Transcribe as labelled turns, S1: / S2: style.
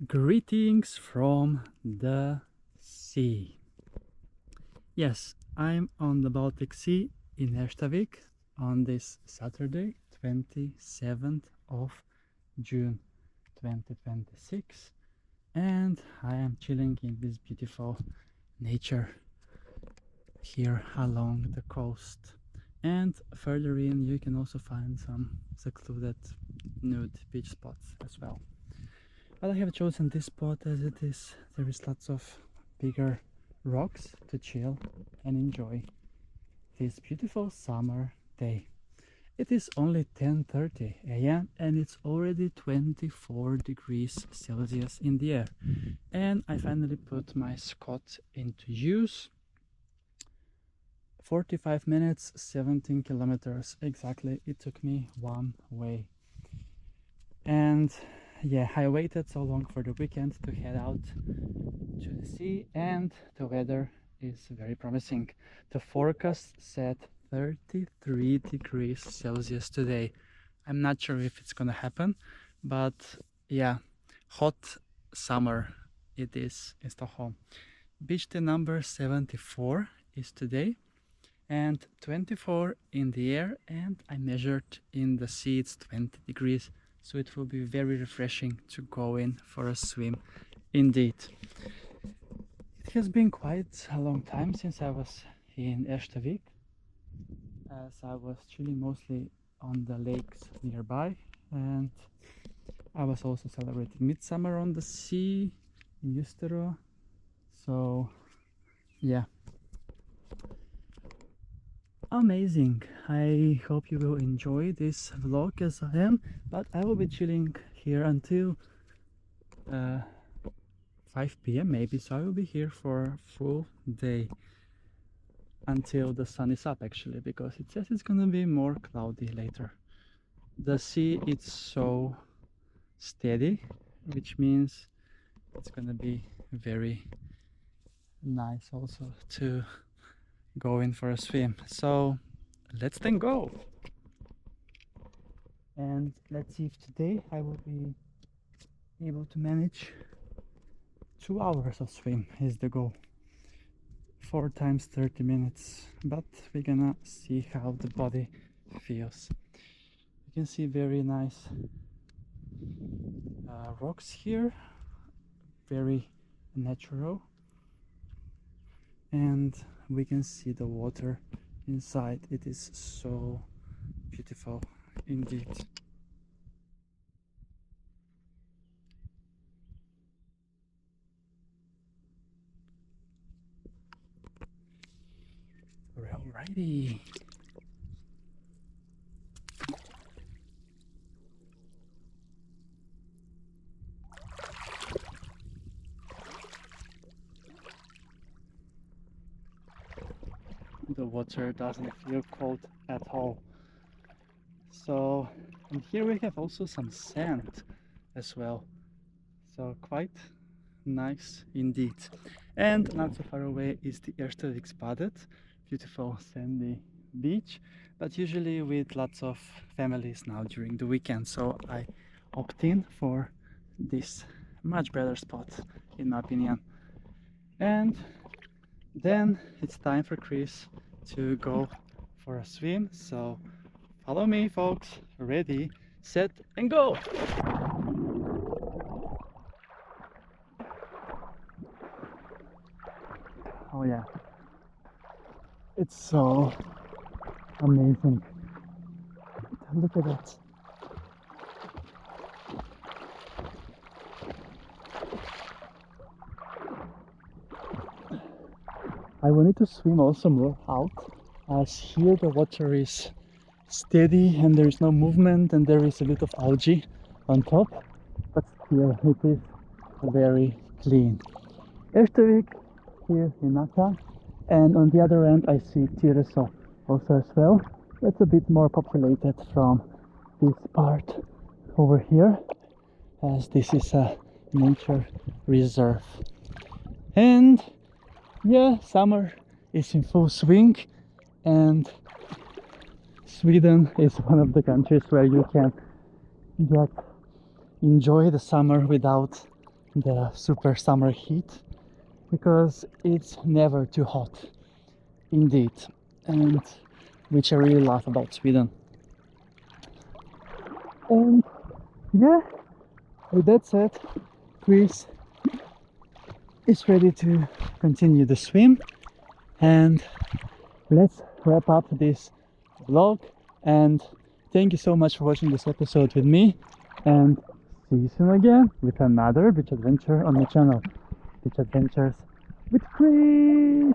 S1: Greetings from the sea. Yes, I'm on the Baltic Sea in Erstavik on this Saturday, 27th of June 2026, and I am chilling in this beautiful nature here along the coast. And further in you can also find some secluded nude beach spots as well. But I have chosen this spot as there is lots of bigger rocks to chill and enjoy this beautiful summer day. It is only 10:30 a.m. and it's already 24 degrees Celsius in the air. And I finally put my Scott into use. 45 minutes, 17 kilometers exactly. It took me one way. And yeah, I waited so long for the weekend to head out to the sea, and the weather is very promising. The forecast said 33 degrees Celsius today. I'm not sure if it's gonna happen, but yeah, hot summer it is in Stockholm. Beach day number 74 is today, and 24 in the air, and I measured in the sea it's 20 degrees. So it will be very refreshing to go in for a swim indeed. It has been quite a long time since I was in Erstavik, as I was chilling mostly on the lakes nearby, and I was also celebrating midsummer on the sea in Ystero. So yeah, amazing. I hope you will enjoy this vlog as I am, but I will be chilling here until 5 p.m. maybe, so I will be here for a full day until the sun is up, actually, because it says it's gonna be more cloudy later. The sea is so steady, which means it's gonna be very nice also to go in for a swim. So let's then go, and let's see if today I will be able to manage 2 hours of swim is the goal. 4 times 30 minutes, but we're gonna see how the body feels. You can see very nice rocks here, very natural, and we can see the water inside. It is so beautiful indeed. Alrighty. The water doesn't feel cold at all. So, and here we have also some sand as well. So quite nice indeed. And not so far away is the Erstavik spotted, beautiful sandy beach, but usually with lots of families now during the weekend. So I opt in for this much better spot in my opinion. And then it's time for Chris to go for a swim. So follow me, folks. Ready, set, and go! Oh yeah, it's so amazing. Look at that. I wanted to swim also more out, as here the water is steady and there is no movement and there is a bit of algae on top, but still it is very clean. Erstavik here in Nacka, and on the other end I see Tyresö also as well. It's a bit more populated from this part over here, as this is a nature reserve. And yeah, summer is in full swing, and Sweden is one of the countries where you can enjoy the summer without the super summer heat, because it's never too hot indeed, and which I really love about Sweden. And yeah, with that said, Chris is ready to continue the swim, and let's wrap up this vlog. And thank you so much for watching this episode with me, and see you soon again with another beach adventure on my channel, Beach Adventures with Chris.